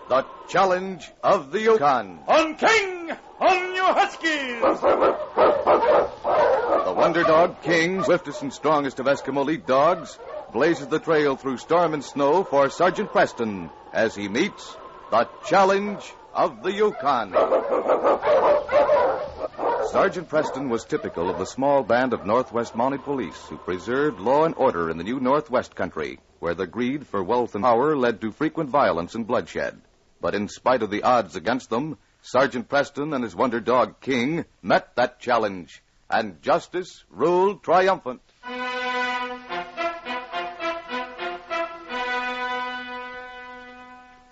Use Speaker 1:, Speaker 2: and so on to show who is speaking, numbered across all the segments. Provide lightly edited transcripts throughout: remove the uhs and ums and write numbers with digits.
Speaker 1: The Challenge of the Yukon.
Speaker 2: On King! On you Huskies!
Speaker 1: The wonder dog King, swiftest and strongest of Eskimo lead dogs, blazes the trail through storm and snow for Sergeant Preston as he meets the Challenge of the Yukon. Sergeant Preston was typical of the small band of Northwest Mounted Police who preserved law and order in the new Northwest country, where the greed for wealth and power led to frequent violence and bloodshed. But in spite of the odds against them, Sergeant Preston and his wonder dog King met that challenge, and justice ruled triumphant.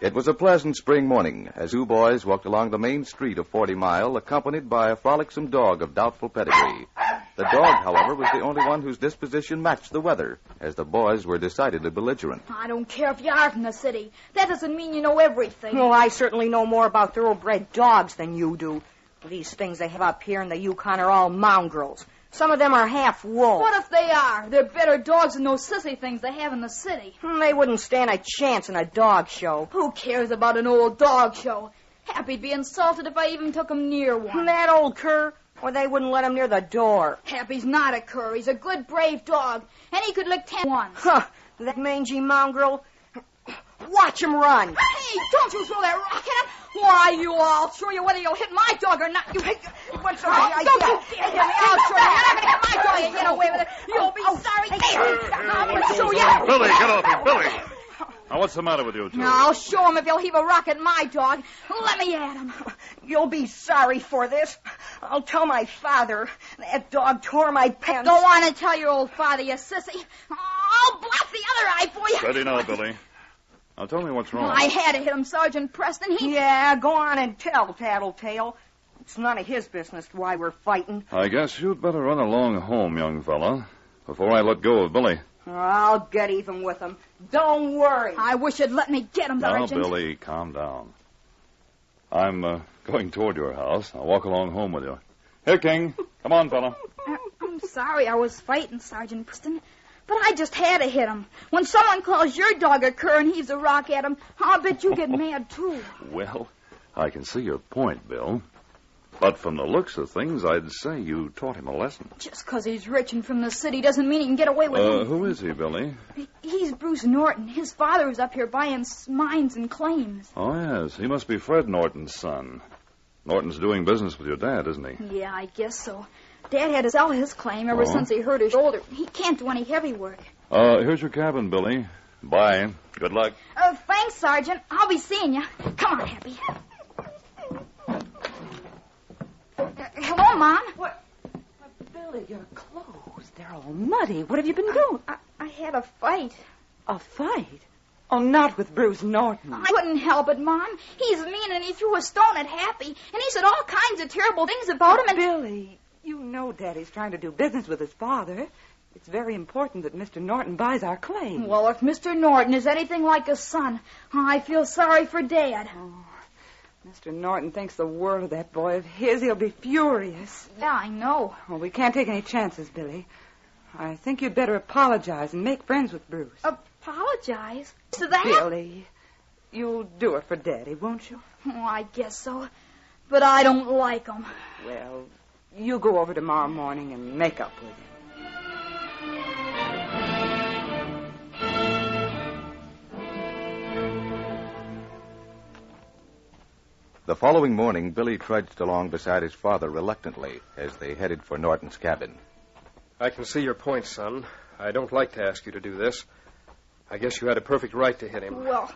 Speaker 1: It was a pleasant spring morning as two boys walked along the main street of 40 Mile, accompanied by a frolicsome dog of doubtful pedigree. The dog, however, was the only one whose disposition matched the weather, as the boys were decidedly belligerent.
Speaker 3: I don't care if you are from the city. That doesn't mean you know everything.
Speaker 4: Well, I certainly know more about thoroughbred dogs than you do. These things they have up here in the Yukon are all mongrels. Some of them are half wolf.
Speaker 3: What if they are? They're better dogs than those sissy things they have in the city.
Speaker 4: They wouldn't stand a chance in a dog show.
Speaker 3: Who cares about an old dog show? Happy'd be insulted if I even took him near one.
Speaker 4: That old cur, or they wouldn't let him near the door.
Speaker 3: Happy's not a cur. He's a good, brave dog, and he could lick 10 once.
Speaker 4: Huh, that mangy mongrel. Watch him run.
Speaker 3: Hey, don't you throw that rock at him. Why, I'll show you whether you'll hit my dog or not.
Speaker 4: What's the
Speaker 3: Don't you dare hit me. I'll show you. You're not going to hit my dog and get away with it. You'll be sorry. I'm going to show you.
Speaker 2: Billy, get off him, Billy. Now, what's the matter with you two?
Speaker 3: Now, I'll show him if he'll heave a rock at my dog. Let me at him.
Speaker 4: You'll be sorry for this. I'll tell my father. That dog tore my pants.
Speaker 3: Go on and tell your old father, you sissy. I'll black the other eye for you.
Speaker 2: Steady now, Billy. Now, tell me what's wrong.
Speaker 3: I had to hit him, Sergeant Preston.
Speaker 4: Yeah, go on and tell, Tattletale. It's none of his business why we're fighting.
Speaker 2: I guess you'd better run along home, young fella, before I let go of Billy.
Speaker 4: I'll get even with him. Don't worry.
Speaker 3: I wish you'd let me get him,
Speaker 2: Now,
Speaker 3: Sergeant.
Speaker 2: Billy, calm down. I'm going toward your house. I'll walk along home with you. Here, King. Come on, fella.
Speaker 3: I'm sorry I was fighting, Sergeant Preston. But I just had to hit him. When someone calls your dog a cur and heaves a rock at him, I'll bet you get mad, too.
Speaker 2: Well, I can see your point, Bill. But from the looks of things, I'd say you taught him a lesson.
Speaker 3: Just 'cause he's rich and from the city doesn't mean he can get away with it.
Speaker 2: Who is he, Billy?
Speaker 3: He's Bruce Norton. His father was up here buying mines and claims.
Speaker 2: Oh, yes. He must be Fred Norton's son. Norton's doing business with your dad, isn't he?
Speaker 3: Yeah, I guess so. Dad had to sell his claim ever since he hurt his shoulder. He can't do any heavy work.
Speaker 2: Here's your cabin, Billy. Bye. Good luck.
Speaker 3: Thanks, Sergeant. I'll be seeing you. Come on, Happy. Hello, Mom.
Speaker 4: What? Billy, your clothes, they're all muddy. What have you been doing?
Speaker 3: I had a fight.
Speaker 4: A fight? Oh, not with Bruce Norton.
Speaker 3: I couldn't help it, Mom. He's mean and he threw a stone at Happy. And he said all kinds of terrible things about him. And
Speaker 4: Billy, you know Daddy's trying to do business with his father. It's very important that Mr. Norton buys our claim.
Speaker 3: Well, if Mr. Norton is anything like a son, I feel sorry for Dad.
Speaker 4: Oh, Mr. Norton thinks the world of that boy of his. He'll be furious.
Speaker 3: Yeah, I know.
Speaker 4: Well, we can't take any chances, Billy. I think you'd better apologize and make friends with Bruce.
Speaker 3: Apologize? To that?
Speaker 4: Billy, you'll do it for Daddy, won't you?
Speaker 3: Oh, I guess so. But I don't like him.
Speaker 4: Well, you go over tomorrow morning and make up with him.
Speaker 1: The following morning, Billy trudged along beside his father reluctantly as they headed for Norton's cabin.
Speaker 5: I can see your point, son. I don't like to ask you to do this. I guess you had a perfect right to hit him.
Speaker 3: Well,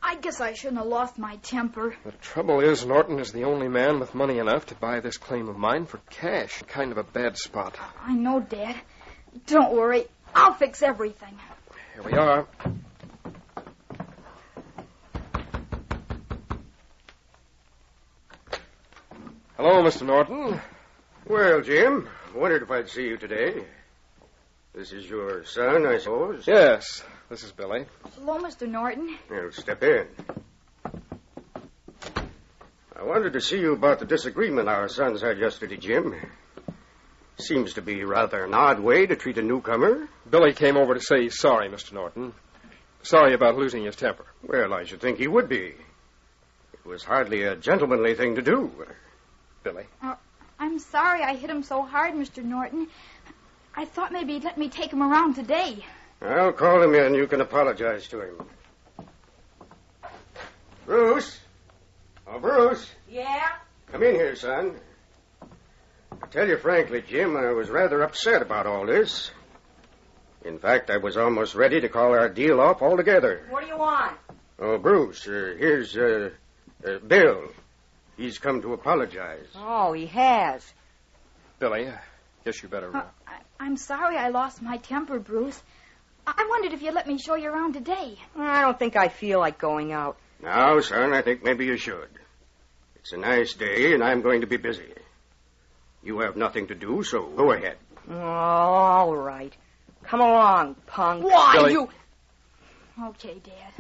Speaker 3: I guess I shouldn't have lost my temper.
Speaker 5: The trouble is, Norton is the only man with money enough to buy this claim of mine for cash. Kind of a bad spot.
Speaker 3: I know, Dad. Don't worry. I'll fix everything.
Speaker 5: Here we are. Hello, Mr. Norton.
Speaker 6: Well, Jim, wondered if I'd see you today. This is your son, I suppose?
Speaker 5: Yes, this is Billy.
Speaker 3: Hello, Mr. Norton.
Speaker 6: Well, step in. I wanted to see you about the disagreement our sons had yesterday, Jim. Seems to be rather an odd way to treat a newcomer.
Speaker 5: Billy came over to say he's sorry, Mr. Norton. Sorry about losing his temper.
Speaker 6: Well, I should think he would be. was hardly a gentlemanly thing to do.
Speaker 5: Billy.
Speaker 3: I'm sorry I hit him so hard, Mr. Norton. I thought maybe he'd let me take him around today.
Speaker 6: I'll call him in. You can apologize to him. Bruce? Oh, Bruce.
Speaker 4: Yeah?
Speaker 6: Come in here, son. I tell you frankly, Jim, I was rather upset about all this. In fact, I was almost ready to call our deal off altogether.
Speaker 4: What do you want?
Speaker 6: Oh, Bruce, here's Bill. He's come to apologize.
Speaker 4: Oh, he has.
Speaker 5: Billy, guess you better...
Speaker 3: I'm sorry I lost my temper, Bruce. I wondered if you'd let me show you around today.
Speaker 4: I don't think I feel like going out.
Speaker 6: Now, son, I think maybe you should. It's a nice day, and I'm going to be busy. You have nothing to do, so go ahead.
Speaker 4: Oh, all right. Come along, punk.
Speaker 3: Why,
Speaker 5: Billy.
Speaker 3: you... Okay, Dad.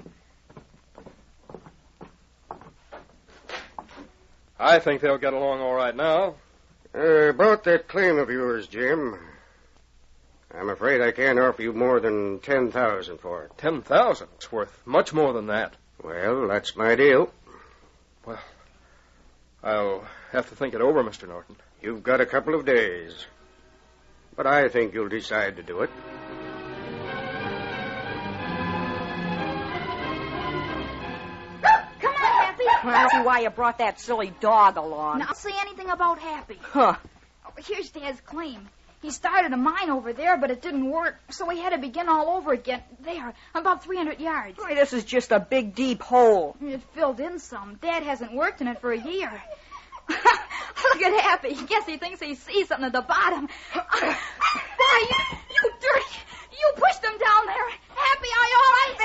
Speaker 5: I think they'll get along all right now.
Speaker 6: About that claim of yours, Jim. I'm afraid I can't offer you more than $10,000 for it.
Speaker 5: 10,000. It's worth much more than that.
Speaker 6: Well, that's my deal.
Speaker 5: Well, I'll have to think it over, Mr. Norton.
Speaker 6: You've got a couple of days. But I think you'll decide to do it.
Speaker 3: Come on, Happy.
Speaker 4: I don't see why you brought that silly dog along.
Speaker 3: Now, I'll say anything about Happy.
Speaker 4: Huh.
Speaker 3: Here's Dad's claim. He started a mine over there, but it didn't work, so he had to begin all over again. There, about 300 yards.
Speaker 4: Boy, this is just a big, deep hole.
Speaker 3: It filled in some. Dad hasn't worked in it for a year. Look at Happy. Guess he thinks he sees something at the bottom. Boy, you dirty. You pushed him down there. Happy, are you all right?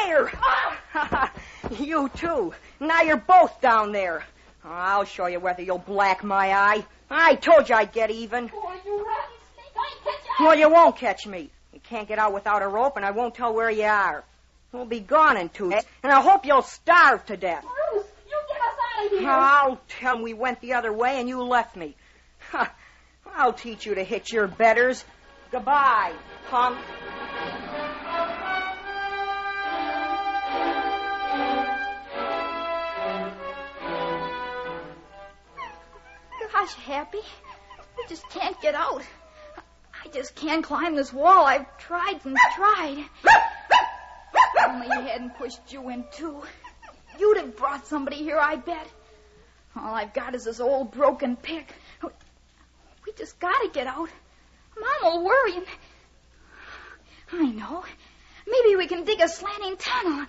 Speaker 4: There. You, too. Now you're both down there. I'll show you whether you'll black my eye. I told you I'd get even.
Speaker 3: Boy, you rotten snake. I catch you.
Speaker 4: Well, you won't catch me. You can't get out without a rope, and I won't tell where you are. We'll be gone in 2 days, and I hope you'll starve to death.
Speaker 3: Bruce, you get us out of here.
Speaker 4: I'll tell 'em we went the other way and you left me. I'll teach you to hit your betters. Goodbye, punk.
Speaker 3: Gosh, Happy, we just can't get out. I just can't climb this wall. I've tried and tried. Only he hadn't pushed you in, too. You'd have brought somebody here, I bet. All I've got is this old broken pick. We just gotta get out. Mom will worry. And... I know. Maybe we can dig a slanting tunnel.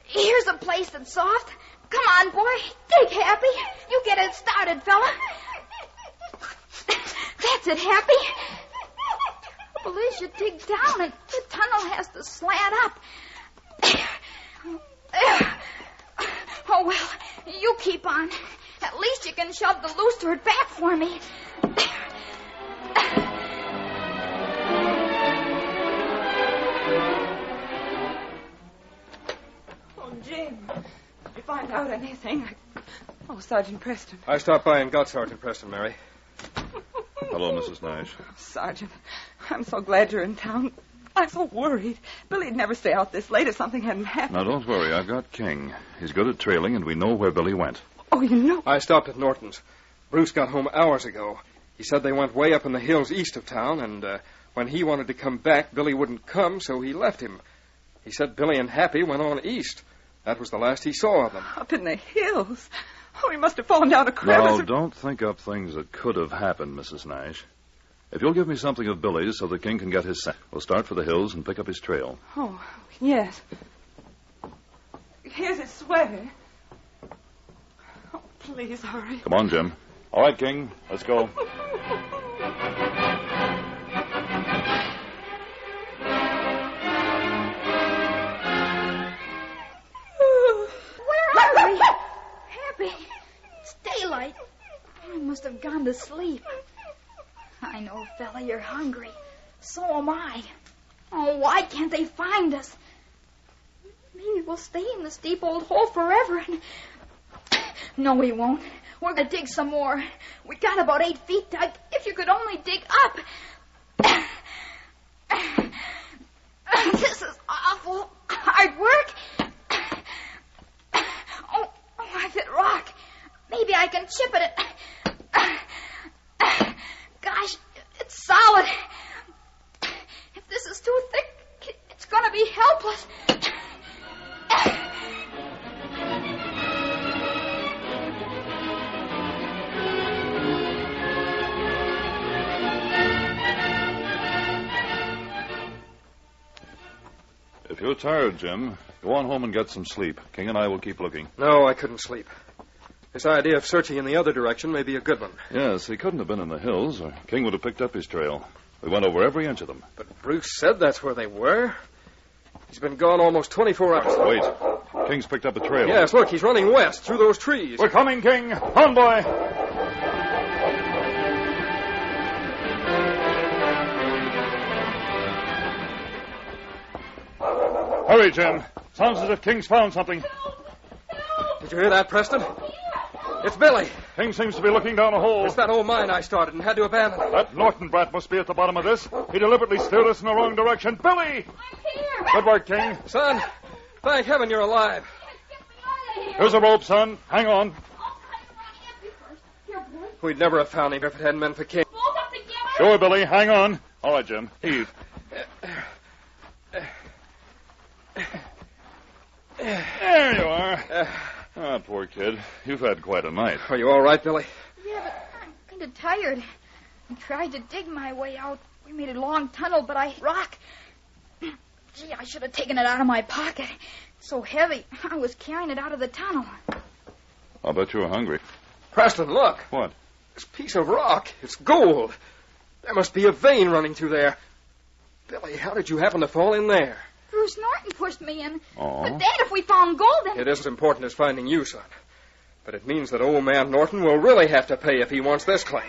Speaker 3: Here's a place that's soft. Come on, boy. Dig, Happy. You get it started, fella. That's it, Happy. Well, as you dig down, and the tunnel has to slant up. Oh, well, you keep on. At least you can shove the loose dirt back for me.
Speaker 7: Oh, Jim, did you find out anything? Oh, Sergeant Preston.
Speaker 5: I stopped by and got Sergeant Preston, Mary.
Speaker 2: Hello, Mrs. Nash.
Speaker 7: Sergeant, I'm so glad you're in town. I'm so worried. Billy'd never stay out this late if something hadn't happened.
Speaker 2: Now, don't worry. I've got King. He's good at trailing, and we know where Billy went.
Speaker 7: Oh, you know.
Speaker 5: I stopped at Norton's. Bruce got home hours ago. He said they went way up in the hills east of town, and when he wanted to come back, Billy wouldn't come, so he left him. He said Billy and Happy went on east. That was the last he saw of them.
Speaker 7: Up in the hills. Oh, he must have fallen down a crevice.
Speaker 2: Now, don't think up things that could have happened, Mrs. Nash. If you'll give me something of Billy's so that King can get his scent, we'll start for the hills and pick up his trail.
Speaker 7: Oh, yes. Here's his sweater. Oh, please hurry.
Speaker 2: Come on, Jim. All right, King. Let's go.
Speaker 3: Where are we? Happy. It's daylight. I must have gone to sleep. I know, fella, you're hungry. So am I. Oh, why can't they find us? Maybe we'll stay in this deep old hole forever and... No, we won't. We're going to dig some more. We got about 8 feet dug. If you could only dig up. This is awful hard work. and chip at it. Gosh, it's solid. If this is too thick, it's going to be helpless.
Speaker 2: If you're tired, Jim, go on home and get some sleep. King and I will keep looking.
Speaker 5: No, I couldn't sleep. This idea of searching in the other direction may be a good one.
Speaker 2: Yes, he couldn't have been in the hills, or King would have picked up his trail. We went over every inch of them.
Speaker 5: But Bruce said that's where they were. He's been gone almost 24 hours.
Speaker 2: Wait. King's picked up a trail.
Speaker 5: Yes, look, he's running west through those trees.
Speaker 2: We're coming, King. On, boy. Hurry, Jim. Sounds as if King's found something.
Speaker 5: Did you hear that, Preston? It's Billy.
Speaker 2: King seems to be looking down a hole.
Speaker 5: It's that old mine I started and had to abandon it.
Speaker 2: That Norton brat must be at the bottom of this. He deliberately steered us in the wrong direction. Billy!
Speaker 3: I'm here.
Speaker 2: Good work, King.
Speaker 5: Son, thank heaven you're alive.
Speaker 3: Get me out of here.
Speaker 2: Here's a rope, son. Hang on.
Speaker 3: Oh, I'm running after you first. Here, Billy.
Speaker 5: We'd never have found him if it hadn't been for King.
Speaker 3: Both up together.
Speaker 2: Sure, Billy. Hang on. All right, Jim. Heave. There you are. Ah, poor kid. You've had quite a night.
Speaker 5: Are you all right, Billy?
Speaker 3: Yeah, but I'm kind of tired. I tried to dig my way out. We made a long tunnel, but I rock. Gee, I should have taken it out of my pocket. It's so heavy. I was carrying it out of the tunnel.
Speaker 2: I'll bet you were hungry.
Speaker 5: Preston, look.
Speaker 2: What?
Speaker 5: This piece of rock. It's gold. There must be a vein running through there. Billy, how did you happen to fall in there?
Speaker 3: Bruce Norton pushed me in.
Speaker 2: Oh.
Speaker 3: But, Dad, if we found gold, then...
Speaker 5: It isn't as important as finding you, son. But it means that old man Norton will really have to pay if he wants this claim.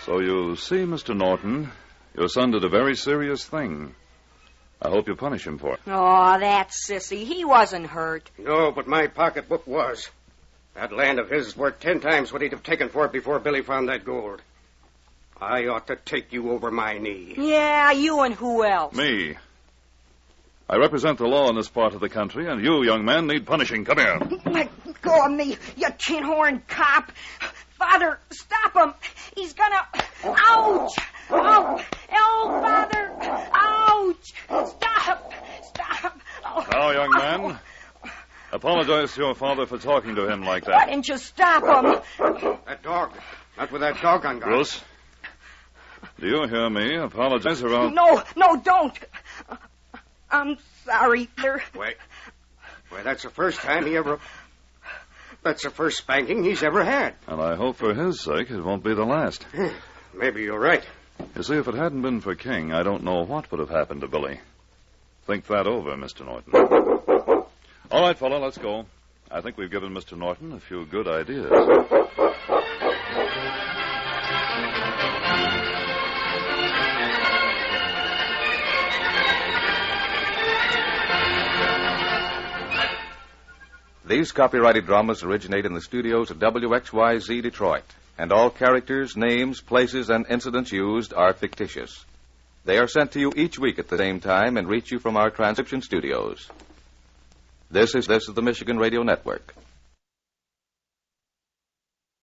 Speaker 2: So you see, Mr. Norton, your son did a very serious thing. I hope you punish him for it.
Speaker 4: Oh, that sissy. He wasn't hurt.
Speaker 6: No, but my pocketbook was. That land of his is worth 10 times what he'd have taken for it before Billy found that gold. I ought to take you over my knee.
Speaker 4: Yeah, you and who else?
Speaker 2: Me. I represent the law in this part of the country, and you, young man, need punishing. Come here.
Speaker 4: Let go of me, you tin-horn cop. Father, stop him. He's gonna... Ouch! Oh, Father! Ouch! Stop! Oh.
Speaker 2: Now, young man, apologize to your father for talking to him like
Speaker 4: Why
Speaker 2: that.
Speaker 4: didn't you stop him?
Speaker 6: That dog. Not with that dog on guard.
Speaker 2: Bruce, do you hear me? Apologize around...
Speaker 4: No, don't. I'm sorry, sir.
Speaker 6: Wait. Well, that's the first time he ever... That's the first spanking he's ever had.
Speaker 2: And I hope for his sake it won't be the last.
Speaker 6: Maybe you're right.
Speaker 2: You see, if it hadn't been for King, I don't know what would have happened to Billy. Think that over, Mr. Norton. All right, fella, let's go. I think we've given Mr. Norton a few good ideas.
Speaker 1: These copyrighted dramas originate in the studios of WXYZ Detroit, and all characters, names, places, and incidents used are fictitious. They are sent to you each week at the same time and reach you from our transcription studios. This is the Michigan Radio Network.